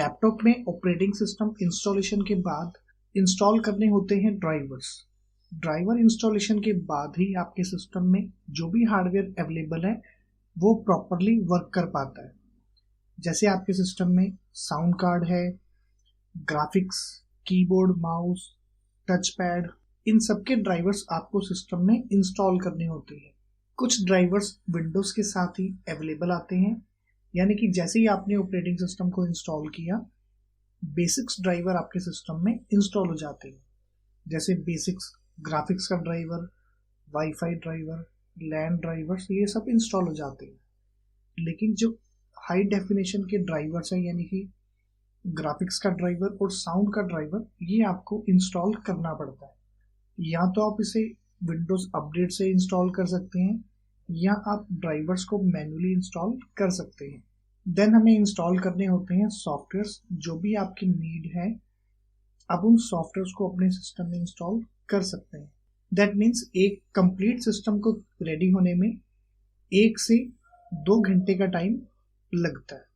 Laptop में operating system installation के बाद इंस्टॉल करने होते हैं ड्राइवर्स। ड्राइवर इंस्टॉलेशन के बाद ही आपके सिस्टम में जो भी हार्डवेयर अवेलेबल है वो प्रॉपरली वर्क कर पाता है। जैसे आपके सिस्टम में साउंड कार्ड है, graphics, keyboard, mouse, touch pad, इन सब के ड्राइवर्स आपको सिस्टम में इंस्टॉल करने होते हैं। कुछ ड्राइवर्स विंडोज के साथ ही अवेलेबल आते हैं, यानी कि जैसे ही आपने ऑपरेटिंग सिस्टम को इंस्टॉल किया बेसिक्स ड्राइवर आपके सिस्टम में इंस्टॉल हो जाते हैं। जैसे बेसिक्स ग्राफिक्स का ड्राइवर, वाईफाई ड्राइवर, लैन ड्राइवर्स, ये सब इंस्टॉल हो जाते हैं। लेकिन जो हाई डेफिनेशन के ड्राइवर्स हैं, यानी कि ग्राफिक्स का ड्राइवर और साउंड का ड्राइवर, ये आपको इंस्टॉल करना पड़ता है। या तो आप इसे विंडोज अपडेट से इंस्टॉल कर सकते हैं या आप ड्राइवर्स को मैन्युअली इंस्टॉल कर सकते हैं। देन हमें इंस्टॉल करने होते हैं सॉफ्टवेयर्स जो भी आपकी नीड है। अब उन सॉफ्टवेयर्स को अपने सिस्टम में इंस्टॉल कर सकते हैं। दैट मीन्स एक कंप्लीट सिस्टम को रेडी होने में 1 से 2 घंटे का टाइम लगता है।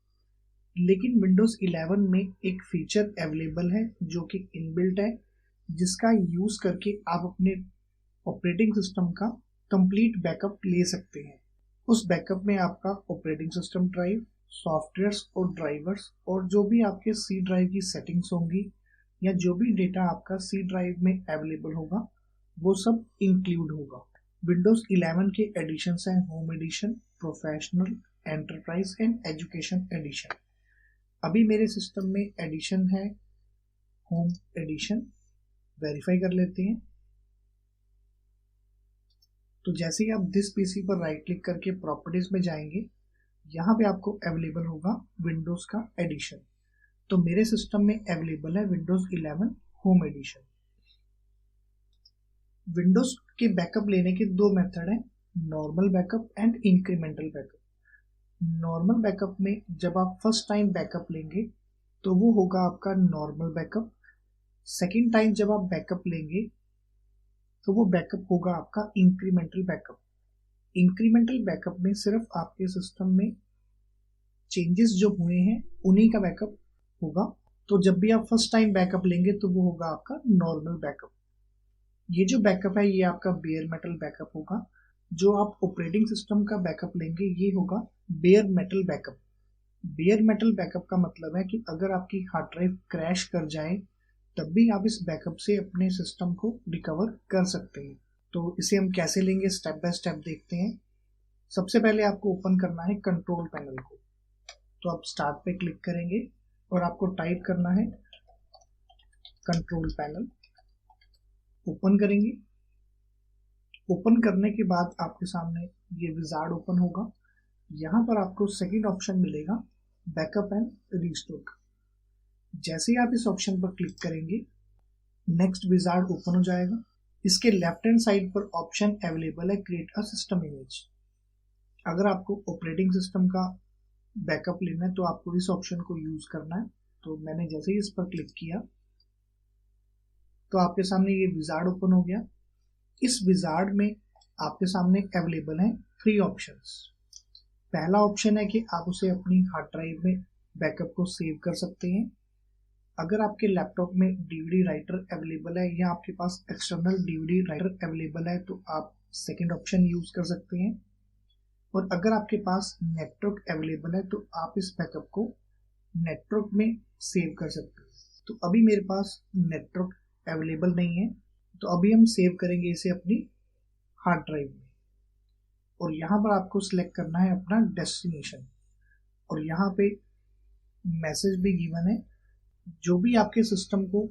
लेकिन विंडोज 11 में एक फीचर अवेलेबल है जो कि इनबिल्ट है, जिसका यूज करके आप अपने ऑपरेटिंग सिस्टम का कंप्लीट बैकअप ले सकते हैं। उस बैकअप में आपका ऑपरेटिंग सिस्टम ड्राइव, सॉफ्टवेयर्स और ड्राइवर्स और जो भी आपके सी ड्राइव की सेटिंग्स होंगी या जो भी डेटा आपका सी ड्राइव में अवेलेबल होगा वो सब इंक्लूड होगा। विंडोज 11 के एडिशंस हैं home edition, professional, enterprise and education edition. अभी मेरे सिस्टम में एडिशन है होम एडिशन। वेरीफाई कर लेते हैं। तो जैसे ही आप दिस पीसी पर राइट क्लिक करके प्रॉपर्टीज में जाएंगे, यहाँ पे आपको अवेलेबल होगा विंडोज का एडिशन। तो मेरे सिस्टम में अवेलेबल है विंडोज 11 होम एडिशन। विंडोज के बैकअप लेने के 2 मेथड हैं, normal backup and incremental backup. Normal backup में जब आप फर्स्ट टाइम बैकअप लेंगे तो वो होगा आपका नॉर्मल बैकअप। सेकेंड टाइम जब आप बैकअप लेंगे तो वो बैकअप होगा आपका इंक्रीमेंटल बैकअप। इंक्रीमेंटल बैकअप में सिर्फ आपके सिस्टम में चेंजेस जो हुए हैं उन्हीं का बैकअप होगा। तो जब भी आप फर्स्ट टाइम बैकअप लेंगे तो वो होगा आपका नॉर्मल बैकअप। ये जो बैकअप है ये आपका बेयर मेटल बैकअप होगा। जो आप ऑपरेटिंग सिस्टम का बैकअप लेंगे ये होगा bear metal backup. Bear metal backup का मतलब है कि अगर आपकी हार्ड ड्राइव क्रैश कर जाए तब भी आप इस बैकअप से अपने सिस्टम को रिकवर कर सकते हैं। तो इसे हम कैसे लेंगे, स्टेप बाय स्टेप देखते हैं। सबसे पहले आपको ओपन करना है कंट्रोल पैनल को। तो आप स्टार्ट पे क्लिक करेंगे और आपको टाइप करना है कंट्रोल पैनल। ओपन करेंगे। ओपन करने के बाद आपके सामने ये विजार्ड ओपन होगा। यहाँ पर आपको सेकंड ऑप्शन मिलेगा बैकअप एंड रिस्टोर। जैसे ही आप इस ऑप्शन पर क्लिक करेंगे नेक्स्ट विजार्ड ओपन हो जाएगा। इसके लेफ्ट हैंड साइड पर ऑप्शन अवेलेबल है क्रिएट अ सिस्टम इमेज। अगर आपको ऑपरेटिंग सिस्टम का बैकअप लेना है तो आपको इस ऑप्शन को यूज करना है। तो मैंने जैसे ही इस पर क्लिक किया तो आपके सामने ये विजार्ड ओपन हो गया। इस विजार्ड में आपके सामने अवेलेबल है 3 ऑप्शंस। पहला ऑप्शन है कि आप उसे अपनी हार्ड ड्राइव में बैकअप को सेव कर सकते हैं। अगर आपके लैपटॉप में डीवीडी राइटर अवेलेबल है या आपके पास एक्सटर्नल डीवीडी राइटर अवेलेबल है तो आप सेकंड ऑप्शन यूज कर सकते हैं। और अगर आपके पास नेटवर्क अवेलेबल है तो आप इस बैकअप को नेटवर्क में सेव कर सकते हैं। तो अभी मेरे पास नेटवर्क अवेलेबल नहीं है तो अभी हम सेव करेंगे इसे अपनी हार्ड ड्राइव में। और यहाँ पर आपको सिलेक्ट करना है अपना डेस्टिनेशन। और यहाँ पे मैसेज भी गिवन है, जो भी आपके सिस्टम को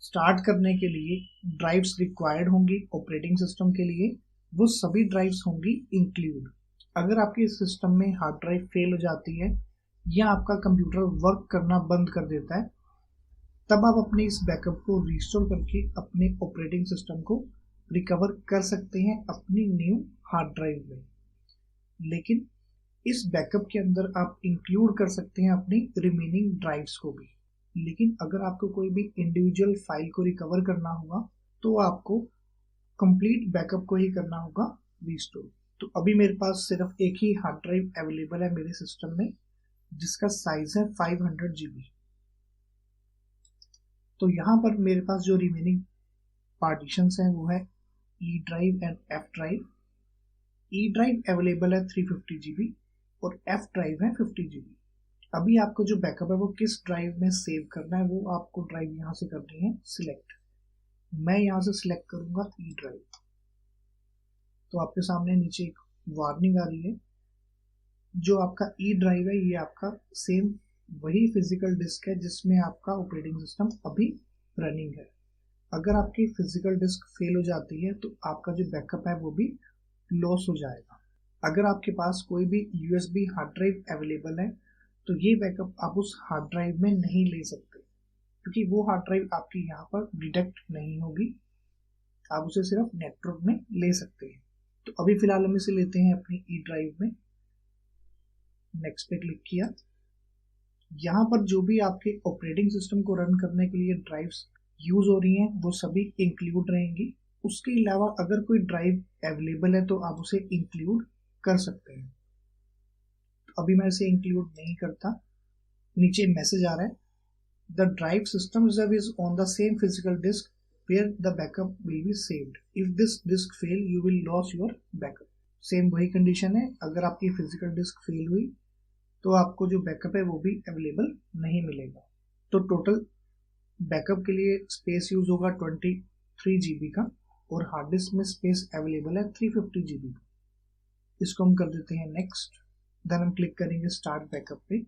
स्टार्ट करने के लिए ड्राइव्स रिक्वायर्ड होंगी ऑपरेटिंग सिस्टम के लिए वो सभी ड्राइव्स होंगी इंक्लूड। अगर आपके सिस्टम में हार्ड ड्राइव फेल हो जाती है या आपका कंप्यूटर वर्क करना बंद कर देता है तब आप अपने इस बैकअप को रिस्टोर करके अपने ऑपरेटिंग सिस्टम को रिकवर कर सकते हैं अपनी न्यू हार्ड ड्राइव में। लेकिन इस बैकअप के अंदर आप इंक्लूड कर सकते हैं अपनी रिमेनिंग ड्राइव्स को भी। लेकिन अगर आपको कोई भी इंडिविजुअल फाइल को रिकवर करना होगा तो आपको कंप्लीट बैकअप को ही करना होगा रिस्टोर। तो अभी मेरे पास सिर्फ एक ही हार्ड ड्राइव अवेलेबल है मेरे सिस्टम में जिसका साइज है 500 GB। तो यहाँ पर मेरे पास जो रिमेनिंग पार्टीशंस हैं वो है E drive and F drive. E drive available है 350 GB और एफ ड्राइव है 50 GB। अभी आपको जो बैकअप है वो किस ड्राइव में सेव करना है वो आपको ड्राइव यहाँ से करनी है सिलेक्ट। मैं यहाँ से सिलेक्ट करूंगा ई ड्राइव। तो आपके सामने नीचे एक वार्निंग आ रही है। जो आपका ई ड्राइव है ये आपका सेम वही फिजिकल डिस्क है जिसमें आपका ऑपरेटिंग सिस्टम अभी रनिंग है। अगर आपकी फिजिकल डिस्क फेल हो जाती है तो आपका जो बैकअप है वो भी लॉस हो जाएगा। अगर आपके पास कोई भी यूएसबी हार्ड ड्राइव अवेलेबल है तो ये बैकअप आप उस हार्ड ड्राइव में नहीं ले सकते, क्योंकि वो हार्ड ड्राइव आपकी यहाँ पर डिटेक्ट नहीं होगी। आप उसे सिर्फ नेटवर्क में ले सकते हैं। तो अभी फिलहाल हम इसे लेते हैं अपनी ई ड्राइव में। नेक्स्ट पे क्लिक किया। यहाँ पर जो भी आपके ऑपरेटिंग सिस्टम को रन करने के लिए ड्राइव्स यूज हो रही हैं वो सभी इंक्लूड रहेंगी। उसके अलावा अगर कोई ड्राइव अवेलेबल है तो आप उसे इंक्लूड कर सकते हैं। तो अभी मैं इसे इंक्लूड नहीं करता। नीचे मैसेज आ रहा है, the drive system reserve is on the same physical disk where the backup will be saved. If this disk fail, you will lose your backup. Same वही कंडीशन है, अगर आपकी फिजिकल डिस्क फेल हुई तो आपको जो बैकअप है वो भी अवेलेबल नहीं मिलेगा। तो टोटल बैकअप के लिए स्पेस यूज होगा 23 GB का और हार्ड डिस्क में स्पेस अवेलेबल है 350 GB का। इसको हम कर देते हैं नेक्स्ट। देन हम क्लिक करेंगे स्टार्ट बैकअप पे,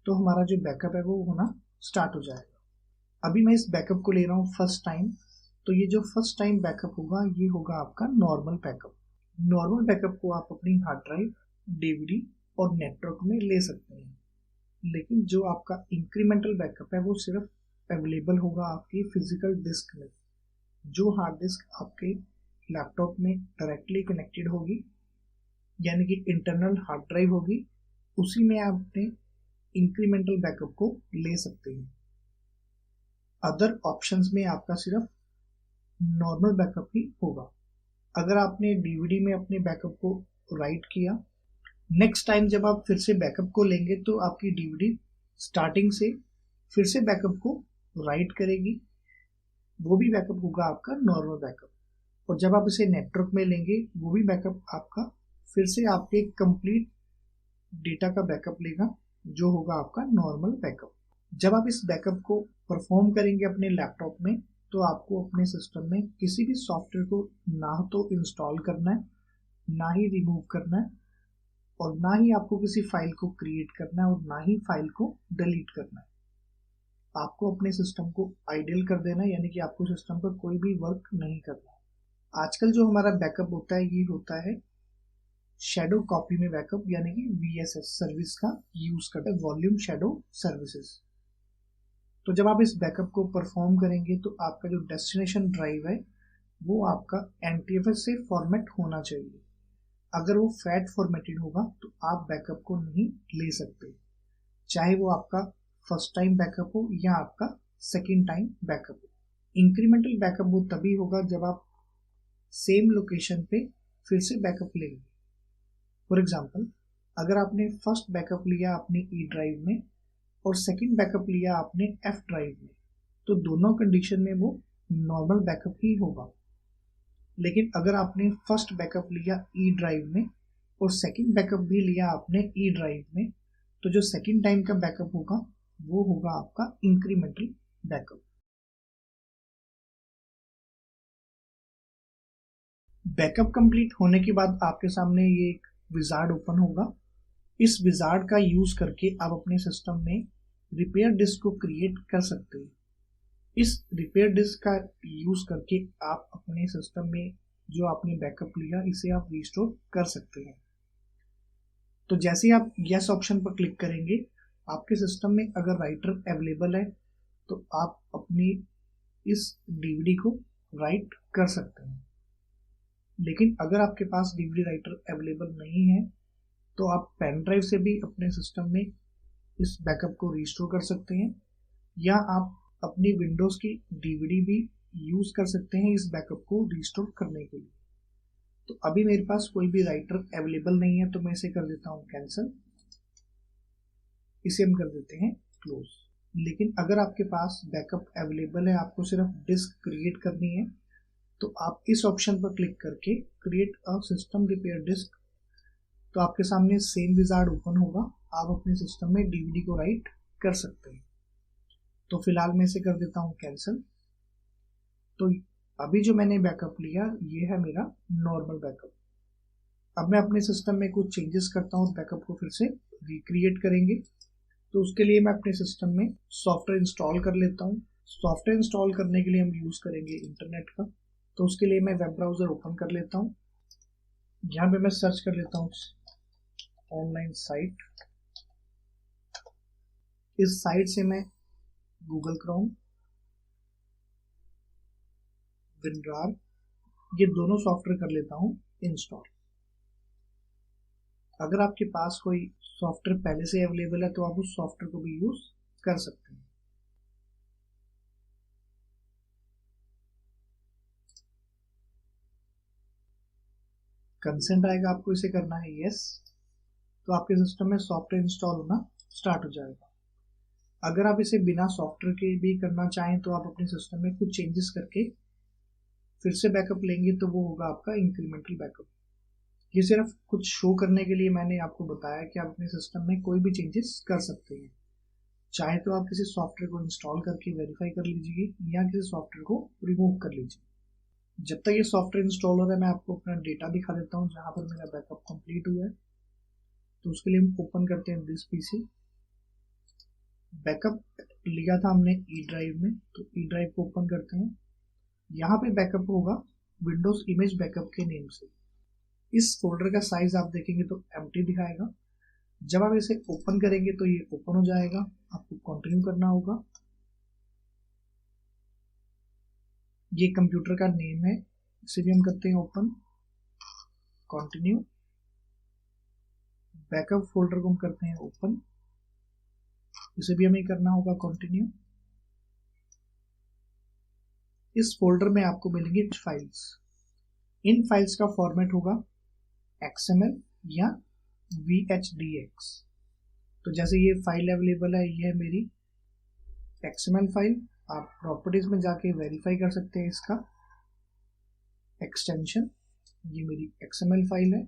तो हमारा जो बैकअप है वो होना स्टार्ट हो जाएगा। अभी मैं इस बैकअप को ले रहा हूँ फर्स्ट टाइम। तो ये जो फर्स्ट टाइम बैकअप होगा ये होगा आपका नॉर्मल बैकअप। नॉर्मल बैकअप को आप अपनी हार्ड ड्राइव, डीवीडी और नेटवर्क में ले सकते हैं, लेकिन जो आपका इंक्रीमेंटल बैकअप है वो सिर्फ अवेलेबल होगा आपकी फिजिकल डिस्क में। जो हार्ड डिस्क आपके लैपटॉप में डायरेक्टली कनेक्टेड होगी, यानी कि इंटरनल हार्ड ड्राइव होगी, उसी में आप अपने इंक्रीमेंटल बैकअप को ले सकते हैं। अदर ऑप्शंस में आपका सिर्फ नॉर्मल बैकअप ही होगा। अगर आपने डीवीडी में अपने बैकअप को राइट किया, नेक्स्ट टाइम जब आप फिर से बैकअप को लेंगे तो आपकी डीवीडी स्टार्टिंग से फिर से बैकअप को राइट करेगी। वो भी बैकअप होगा आपका नॉर्मल बैकअप। और जब आप इसे नेटवर्क में लेंगे वो भी बैकअप आपका फिर से आपके कंप्लीट डेटा का बैकअप लेगा, जो होगा आपका नॉर्मल बैकअप। जब आप इस बैकअप को परफॉर्म करेंगे अपने लैपटॉप में तो आपको अपने सिस्टम में किसी भी सॉफ्टवेयर को ना तो इंस्टॉल करना है, ना ही रिमूव करना है, और ना ही आपको किसी फाइल को क्रिएट करना है, और ना ही फाइल को डिलीट करना है। आपको अपने सिस्टम को आइडल कर देना है, यानी कि आपको सिस्टम पर कोई भी वर्क नहीं करना है। आजकल जो हमारा बैकअप होता है ये होता है शैडो कॉपी में बैकअप, यानी कि VSS सर्विस का यूज करते हैं, वॉल्यूम शैडो सर्विसेज। तो जब आप इस बैकअप को परफॉर्म करेंगे तो आपका जो डेस्टिनेशन ड्राइव है वो आपका NTFS से फॉर्मेट होना चाहिए। अगर वो फैट फॉर्मेटेड होगा तो आप बैकअप को नहीं ले सकते, चाहे वो आपका फर्स्ट टाइम बैकअप हो या आपका सेकेंड टाइम बैकअप हो। इंक्रीमेंटल बैकअप वो तभी होगा जब आप सेम लोकेशन पे फिर से बैकअप लेंगे। फॉर एग्जाम्पल, अगर आपने फर्स्ट बैकअप लिया अपनी ई ड्राइव में और सेकंड बैकअप लिया आपने एफ ड्राइव में, तो दोनों कंडीशन में वो नॉर्मल बैकअप ही होगा। लेकिन अगर आपने फर्स्ट बैकअप लिया ई ड्राइव में और सेकंड बैकअप भी लिया आपने ई ड्राइव में, तो जो सेकंड टाइम का बैकअप होगा वो होगा आपका इंक्रीमेंटल बैकअप। बैकअप कंप्लीट होने के बाद आपके सामने ये एक विजार्ड ओपन होगा। इस विजार्ड का यूज करके आप अपने सिस्टम में रिपेयर डिस्क को क्रिएट कर सकते हैं। इस रिपेयर डिस्क का यूज करके आप अपने सिस्टम में जो आपने बैकअप लिया इसे आप रिस्टोर कर सकते हैं। तो जैसे ही आप यस ऑप्शन पर क्लिक करेंगे, आपके सिस्टम में अगर राइटर अवेलेबल है तो आप अपनी इस डीवीडी को राइट कर सकते हैं। लेकिन अगर आपके पास डीवीडी राइटर अवेलेबल नहीं है तो आप पेन ड्राइव से भी अपने सिस्टम में इस बैकअप को रिस्टोर कर सकते हैं, या आप अपनी विंडोज की डीवीडी भी यूज कर सकते हैं इस बैकअप को रिस्टोर करने के लिए। तो अभी मेरे पास कोई भी राइटर अवेलेबल नहीं है तो मैं इसे कर देता हूँ कैंसिल। इसे हम कर देते हैं क्लोज। लेकिन अगर आपके पास बैकअप अवेलेबल है, आपको सिर्फ डिस्क क्रिएट करनी है, तो आप इस ऑप्शन पर क्लिक करके create a system repair disk, तो आपके सामने सेम विजार्ड ओपन होगा। आप अपने सिस्टम में डीवीडी को राइट कर सकते हैं। तो फिलहाल मैं इसे कर देता हूँ कैंसिल। तो अभी जो मैंने बैकअप लिया ये है मेरा नॉर्मल बैकअप। अब मैं अपने सिस्टम में कुछ चेंजेस करता हूँ, बैकअप को फिर से रिक्रिएट करेंगे। तो उसके लिए मैं अपने सिस्टम में सॉफ्टवेयर इंस्टॉल कर लेता हूँ। सॉफ्टवेयर इंस्टॉल करने के लिए हम यूज करेंगे इंटरनेट का। तो उसके लिए मैं वेब ब्राउजर ओपन कर लेता हूँ। यहाँ पे मैं सर्च कर लेता हूँ ऑनलाइन साइट। इस साइट से मैं गूगल क्रोम, विनरार, ये दोनों सॉफ्टवेयर कर लेता हूँ इंस्टॉल। अगर आपके पास कोई सॉफ्टवेयर पहले से अवेलेबल है तो आप उस सॉफ्टवेयर को भी यूज कर सकते हैं। कंसेंट आएगा, आपको इसे करना है यस। तो आपके सिस्टम में सॉफ्टवेयर इंस्टॉल होना स्टार्ट हो जाएगा। अगर आप इसे बिना सॉफ्टवेयर के भी करना चाहें तो आप अपने सिस्टम में कुछ चेंजेस करके फिर से बैकअप लेंगे, तो वो होगा आपका इंक्रीमेंटल बैकअप। ये सिर्फ कुछ शो करने के लिए मैंने आपको बताया कि आप अपने सिस्टम में कोई भी चेंजेस कर सकते हैं। चाहे तो आप किसी सॉफ्टवेयर को इंस्टॉल करके वेरीफाई कर लीजिए या किसी सॉफ्टवेयर को रिमूव कर लीजिए। जब तक ये सॉफ्टवेयर इंस्टॉल हो रहा है, मैं आपको अपना डेटा दिखा देता हूँ जहाँ पर मेरा बैकअप कंप्लीट हुआ है। तो उसके लिए हम ओपन करते हैं दिस पीसी। बैकअप लिया था हमने ई ड्राइव में, तो ई ड्राइव को ओपन करते हैं। यहाँ पे बैकअप होगा विंडोज इमेज बैकअप के नेम से। इस फोल्डर का साइज आप देखेंगे तो एम्प्टी दिखाएगा। जब आप इसे ओपन करेंगे तो ये ओपन हो जाएगा, आपको कंटिन्यू करना होगा। ये कंप्यूटर का नेम है, इसे भी हम करते हैं ओपन, कंटिन्यू। बैकअप फोल्डर को हम करते हैं ओपन, इसे भी हमें करना होगा कंटिन्यू। इस फोल्डर में आपको मिलेंगी फाइल्स। इन फाइल्स का फॉर्मेट होगा XML या VHDX। तो जैसे ये फाइल अवेलेबल है, ये है मेरी XML फाइल। आप प्रॉपर्टीज में जाके वेरीफाई कर सकते हैं इसका एक्सटेंशन। ये मेरी XML फाइल है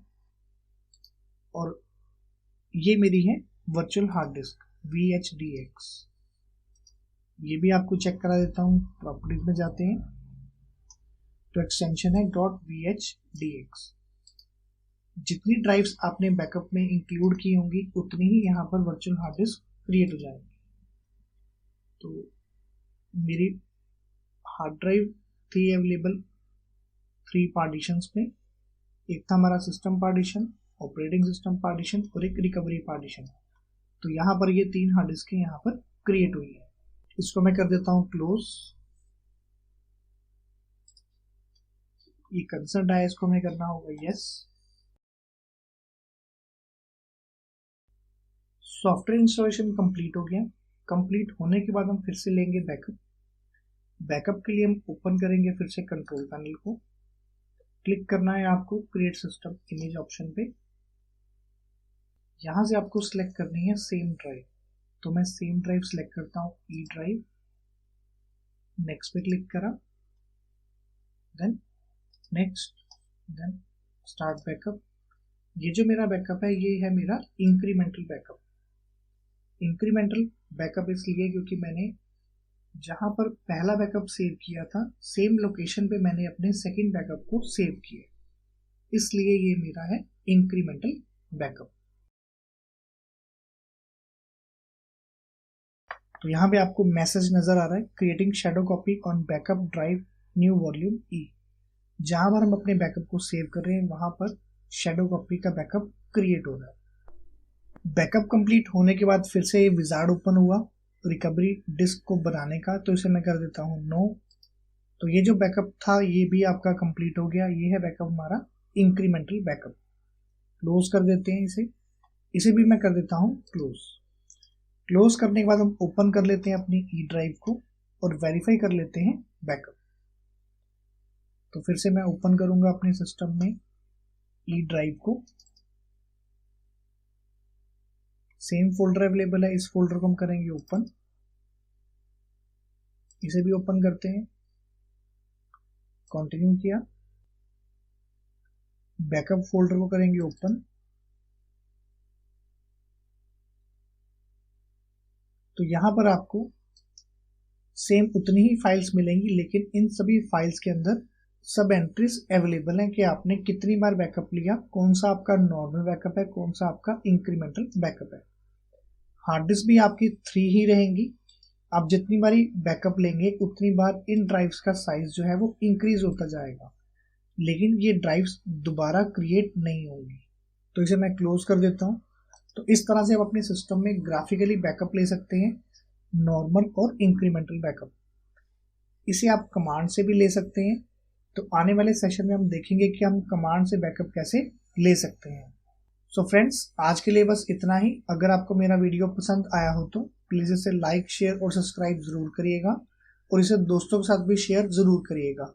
और ये मेरी है वर्चुअल हार्ड डिस्क VHDX। ये भी आपको चेक करा देता हूँ। प्रॉपर्टीज में जाते हैं तो एक्सटेंशन है .VHDX। जितनी ड्राइव्स आपने बैकअप में इंक्लूड की होंगी उतनी ही यहाँ पर वर्चुअल हार्ड डिस्क क्रिएट हो जाएगी। तो मेरी हार्ड ड्राइव थी अवेलेबल 3 पार्टीशंस में। एक था हमारा system partition, operating system partition और एक रिकवरी पार्टीशन। तो यहाँ पर ये 3 हार्ड डिस्क यहाँ पर क्रिएट हुई है। इसको मैं कर देता हूँ क्लोज। ये कंसर्ट आया, इसको हमें करना होगा यस। सॉफ्टवेयर इंस्टॉलेशन कंप्लीट हो गया। कंप्लीट होने के बाद हम फिर से लेंगे बैकअप। बैकअप के लिए हम ओपन करेंगे फिर से कंट्रोल पैनल को। क्लिक करना है आपको क्रिएट सिस्टम इमेज ऑप्शन पे। यहां से आपको सिलेक्ट करनी है सेम ड्राइव। तो मैं सेम ड्राइव सिलेक्ट करता हूँ ई ड्राइव। नेक्स्ट पे क्लिक करा, then next, then start backup. ये जो मेरा बैकअप है ये है मेरा इंक्रीमेंटल बैकअप। इंक्रीमेंटल बैकअप इसलिए क्योंकि मैंने जहां पर पहला बैकअप सेव किया था सेम लोकेशन पे मैंने अपने सेकंड बैकअप को सेव किया, इसलिए ये मेरा है इंक्रीमेंटल बैकअप। तो यहाँ पे आपको मैसेज नजर आ रहा है creating shadow copy on backup drive new volume E. जहां पर हम अपने बैकअप को सेव कर रहे हैं वहां पर शैडो कॉपी का बैकअप क्रिएट हो रहा है। बैकअप कंप्लीट होने के बाद फिर से विजार्ड ओपन हुआ रिकवरी डिस्क को बनाने का, तो इसे मैं कर देता हूँ नो। तो ये जो बैकअप था ये भी आपका कंप्लीट हो गया। ये है बैकअप हमारा इंक्रीमेंटल बैकअप। क्लोज कर देते हैं इसे। इसे भी मैं कर देता हूँ क्लोज। क्लोज करने के बाद हम ओपन कर लेते हैं अपनी ई ड्राइव को और वेरीफाई कर लेते हैं बैकअप। तो फिर से मैं ओपन करूंगा अपने सिस्टम में ई ड्राइव को। सेम फोल्डर अवेलेबल है, इस फोल्डर को हम करेंगे ओपन, इसे भी ओपन करते हैं, कंटिन्यू किया, बैकअप फोल्डर को करेंगे ओपन, तो यहां पर आपको सेम उतनी ही फाइल्स मिलेंगी, लेकिन इन सभी फाइल्स के अंदर सब एंट्रीज अवेलेबल हैं कि आपने कितनी बार बैकअप लिया, कौन सा आपका नॉर्मल बैकअप है, कौन सा आपका इंक्रीमेंटल बैकअप है। हार्ड डिस्क भी आपकी 3 ही रहेंगी। आप जितनी बारी बैकअप लेंगे उतनी बार इन ड्राइव्स का साइज जो है वो इंक्रीज होता जाएगा, लेकिन ये ड्राइव्स दोबारा क्रिएट नहीं होंगी। तो इसे मैं क्लोज कर देता हूँ। तो इस तरह से आप अपने सिस्टम में ग्राफिकली बैकअप ले सकते हैं, नॉर्मल और इंक्रीमेंटल बैकअप। इसे आप कमांड से भी ले सकते हैं। तो आने वाले सेशन में हम देखेंगे कि हम कमांड से बैकअप कैसे ले सकते हैं। सो फ्रेंड्स, आज के लिए बस इतना ही। अगर आपको मेरा वीडियो पसंद आया हो तो प्लीज़ इसे लाइक, शेयर और सब्सक्राइब ज़रूर करिएगा और इसे दोस्तों के साथ भी शेयर ज़रूर करिएगा।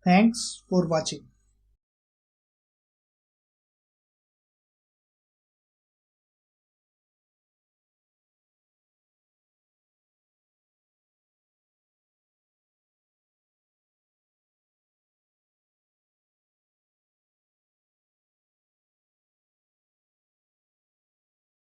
Thanks for watching.